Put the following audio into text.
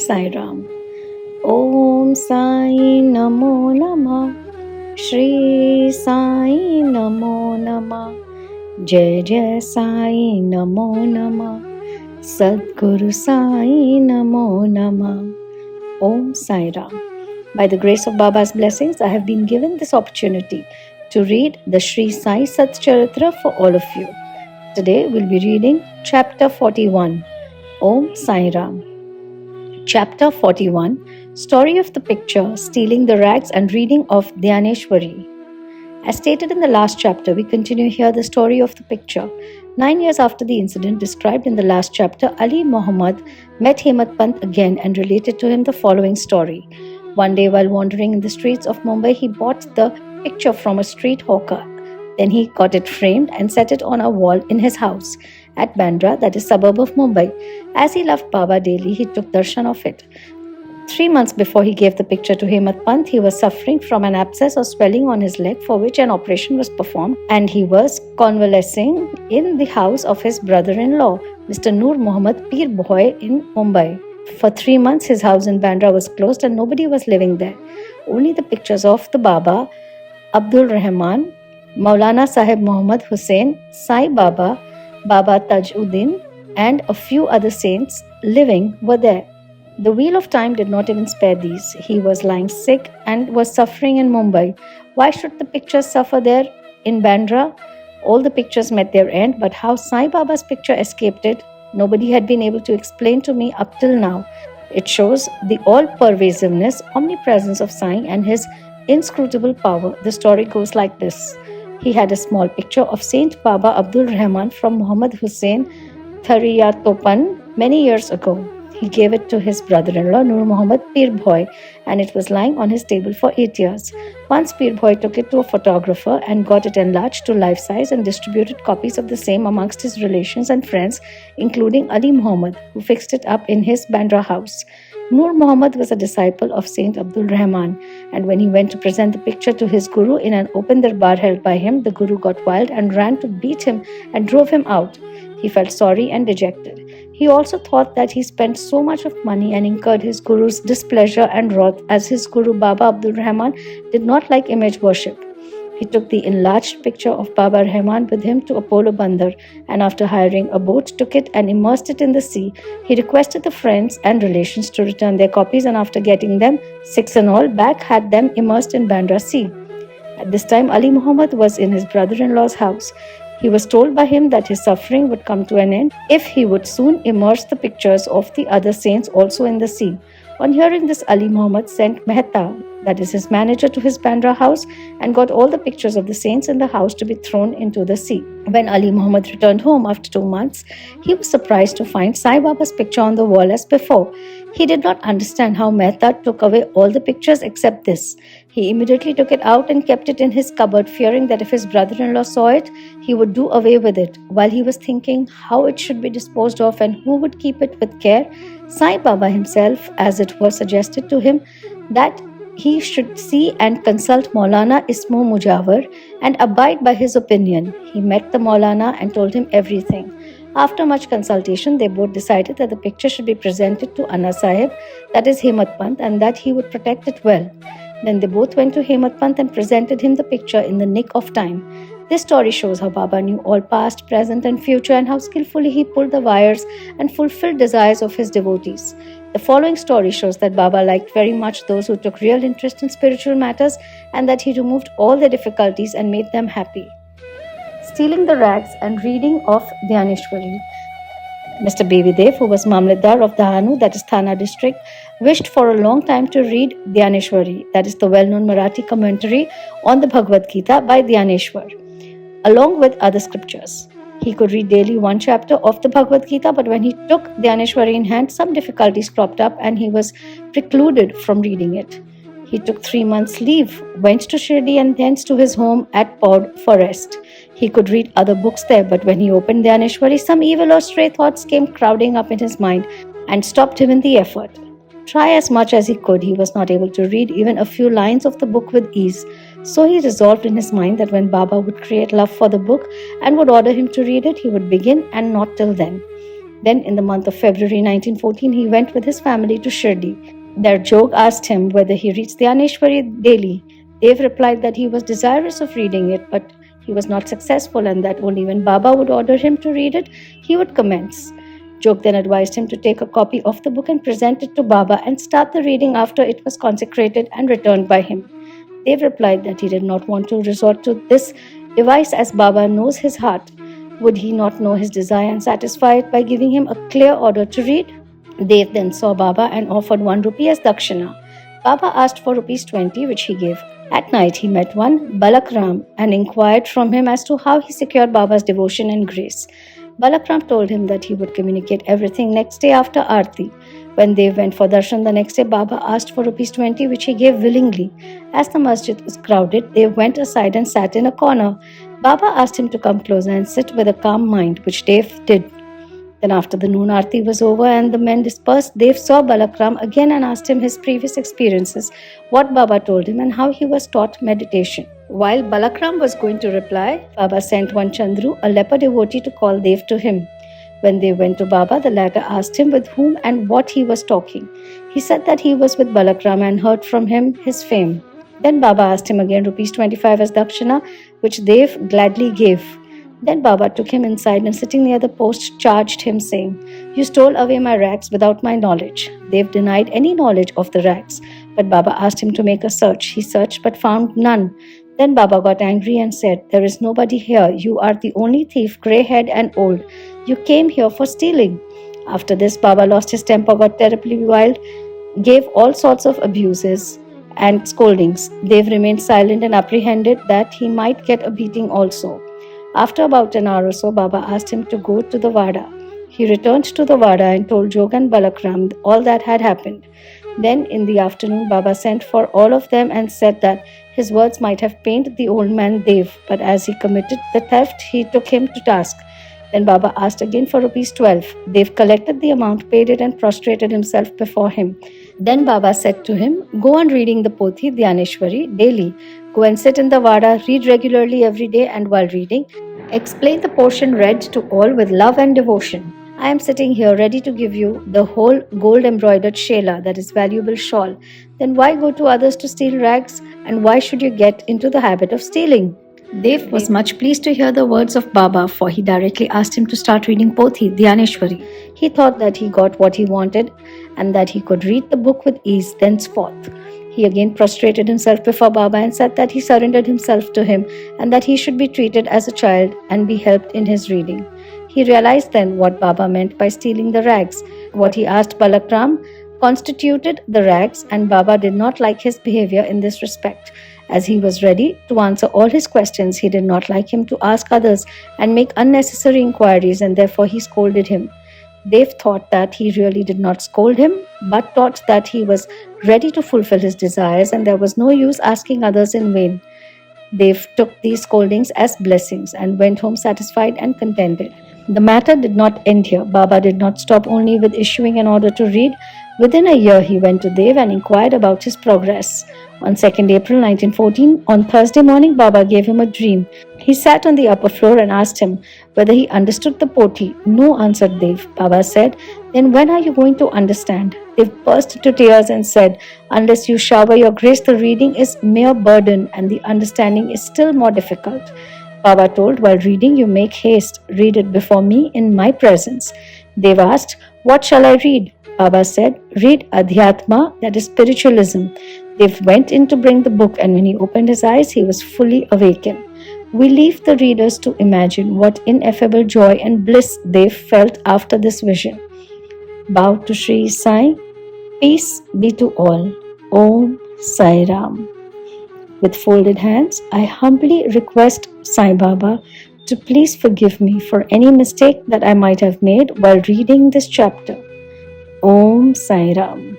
Sai Ram. Om Sai Namo Namah. Shri Sai Namo Namah. Jai Jai Sai Namo Namah. Sadguru Sai Namo Namah. Om Sai Ram. By the grace of Baba's blessings, I have been given this opportunity to read the Sri Sai Satcharitra for all of you. Today we'll be reading Chapter 41. Om Sai Ram. Chapter 41. Story of the picture, stealing the rags and reading of Dhyaneshwari. As stated in the last chapter, we continue here the story of the picture. 9 years after the incident described in the last chapter, Ali Muhammad met Hemat Pant again and related to him the following story. One day while wandering in the streets of Mumbai, he bought the picture from a street hawker. Then he got it framed and set it on a wall in his house at Bandra, that is suburb of Mumbai. As he loved Baba daily, he took darshan of it. 3 months before he gave the picture to Hemat Pant, he was suffering from an abscess or swelling on his leg for which an operation was performed, and he was convalescing in the house of his brother-in-law, Mr. Noor Muhammad Pir Bhoy in Mumbai. For 3 months, his house in Bandra was closed and nobody was living there. Only the pictures of the Baba, Abdul Rahman, Maulana Sahib Muhammad Hussain, Sai Baba, Baba Tajuddin, and a few other saints living were there. The wheel of time did not even spare these. He was lying sick and was suffering in Mumbai. Why should the pictures suffer there in Bandra? All the pictures met their end, but how Sai Baba's picture escaped it, nobody had been able to explain to me up till now. It shows the all-pervasiveness, omnipresence of Sai and his inscrutable power. The story goes like this. He had a small picture of Saint Baba Abdul Rahman from Muhammad Hussain Thariyatopan many years ago. He gave it to his brother-in-law Noor Muhammad Pir Bhoy, and it was lying on his table for 8 years. Once Pir Bhoy took it to a photographer and got it enlarged to life size and distributed copies of the same amongst his relations and friends, including Ali Muhammad, who fixed it up in his Bandra house. Noor Muhammad was a disciple of Saint Abdul Rahman, and when he went to present the picture to his guru in an open darbar held by him, the guru got wild and ran to beat him and drove him out. He felt sorry and dejected. He also thought that he spent so much of money and incurred his guru's displeasure and wrath, as his guru Baba Abdul Rahman did not like image worship. He took the enlarged picture of Baba Rahman with him to Apollo Bandar, and after hiring a boat, took it and immersed it in the sea. He requested the friends and relations to return their copies, and after getting them, 6 in all, back, had them immersed in Bandra Sea. At this time, Ali Muhammad was in his brother-in-law's house. He was told by him that his suffering would come to an end if he would soon immerse the pictures of the other saints also in the sea. On hearing this, Ali Muhammad sent Mehta, that is his manager, to his Bandra house and got all the pictures of the saints in the house to be thrown into the sea. When Ali Muhammad returned home after 2 months, he was surprised to find Sai Baba's picture on the wall as before. He did not understand how Mehta took away all the pictures except this. He immediately took it out and kept it in his cupboard, fearing that if his brother-in-law saw it, he would do away with it. While he was thinking how it should be disposed of and who would keep it with care, Sai Baba himself, as it was suggested to him, that he should see and consult Maulana Ismo Mujawar and abide by his opinion. He met the Maulana and told him everything. After much consultation, they both decided that the picture should be presented to Anna Sahib, that is Hemat Pant, and that he would protect it well. Then they both went to Hemat Pant and presented him the picture in the nick of time. This story shows how Baba knew all past, present and future, and how skillfully he pulled the wires and fulfilled desires of his devotees. The following story shows that Baba liked very much those who took real interest in spiritual matters, and that he removed all their difficulties and made them happy. Stealing the rags and reading of Dhyaneshwari. Mr. Bevidev, who was Mamlatdar of Dahanu, that is Thana district, wished for a long time to read Dhyaneshwari, that is the well-known Marathi commentary on the Bhagavad Gita by Dhyaneshwar, along with other scriptures. He could read daily 1 chapter of the Bhagavad Gita, but when he took Dhyaneshwari in hand, some difficulties cropped up and he was precluded from reading it. He took 3 months' leave, went to Shirdi and thence to his home at Paud for rest. He could read other books there, but when he opened Dhyaneshwari, some evil or stray thoughts came crowding up in his mind and stopped him in the effort. Try as much as he could, he was not able to read even a few lines of the book with ease. So he resolved in his mind that when Baba would create love for the book and would order him to read it, he would begin and not till then. Then in the month of February 1914, he went with his family to Shirdi. Their Jog asked him whether he reads the Dhaneshwari daily. Dev replied that he was desirous of reading it, but he was not successful and that only when Baba would order him to read it, he would commence. Jog then advised him to take a copy of the book and present it to Baba and start the reading after it was consecrated and returned by him. Dev replied that he did not want to resort to this device as Baba knows his heart. Would he not know his desire and satisfy it by giving him a clear order to read? Dev then saw Baba and offered 1 rupee as dakshina. Baba asked for rupees 20, which he gave. At night, he met one Balakram and inquired from him as to how he secured Baba's devotion and grace. Balakram told him that he would communicate everything next day after Aarti. When they went for darshan the next day, Baba asked for rupees 20, which he gave willingly. As the masjid was crowded, they went aside and sat in a corner. Baba asked him to come closer and sit with a calm mind, which Dev did. Then after the noon Aarti was over and the men dispersed, Dev saw Balakram again and asked him his previous experiences, what Baba told him and how he was taught meditation. While Balakram was going to reply, Baba sent one Chandru, a leper devotee, to call Dev to him. When they went to Baba, the latter asked him with whom and what he was talking. He said that he was with Balakram and heard from him his fame. Then Baba asked him again rupees 25 as dakshina, which Dev gladly gave. Then Baba took him inside and sitting near the post charged him, saying, "You stole away my rags without my knowledge." Dev denied any knowledge of the rags, but Baba asked him to make a search. He searched but found none. Then Baba got angry and said, "There is nobody here. You are the only thief, grey-haired and old. You came here for stealing." After this, Baba lost his temper, got terribly wild, gave all sorts of abuses and scoldings. Dev remained silent and apprehended that he might get a beating also. After about an hour or so, Baba asked him to go to the Vada. He returned to the Vada and told Jog and Balakram all that had happened. Then in the afternoon, Baba sent for all of them and said that his words might have pained the old man Dev, but as he committed the theft, he took him to task. Then Baba asked again for rupees 12. Dev collected the amount, paid it and prostrated himself before him. Then Baba said to him, "Go on reading the Pothi Dhaneshwari daily. Go and sit in the Vada, read regularly every day, and while reading, explain the portion read to all with love and devotion. I am sitting here ready to give you the whole gold-embroidered shela, that is valuable shawl. Then why go to others to steal rags? And why should you get into the habit of stealing?" Dev was much pleased to hear the words of Baba, for he directly asked him to start reading Pothi Dhaneshwari. He thought that he got what he wanted and that he could read the book with ease thenceforth. He again prostrated himself before Baba and said that he surrendered himself to him and that he should be treated as a child and be helped in his reading. He realized then what Baba meant by stealing the rags. What he asked Balakram constituted the rags, and Baba did not like his behavior in this respect. As he was ready to answer all his questions, he did not like him to ask others and make unnecessary inquiries, and therefore he scolded him. Dev thought that he really did not scold him, but thought that he was ready to fulfill his desires and there was no use asking others in vain. Dev took these scoldings as blessings and went home satisfied and contented. The matter did not end here. Baba did not stop only with issuing an order to read. Within a year, he went to Dev and inquired about his progress. On 2nd April 1914, on Thursday morning, Baba gave him a dream. He sat on the upper floor and asked him whether he understood the Pothi. "No," answered Dev. Baba said, "Then when are you going to understand?" Dev burst into tears and said, "Unless you shower your grace, the reading is mere burden and the understanding is still more difficult." Baba told, "While reading, you make haste. Read it before me in my presence." Dev asked, "What shall I read?" Baba said, "Read Adhyatma, that is spiritualism." Dev went in to bring the book, and when he opened his eyes, he was fully awakened. We leave the readers to imagine what ineffable joy and bliss Dev felt after this vision. Bow to Sri Sai. Peace be to all. Om Sai Ram. With folded hands, I humbly request Sai Baba to please forgive me for any mistake that I might have made while reading this chapter. Om Sai Ram.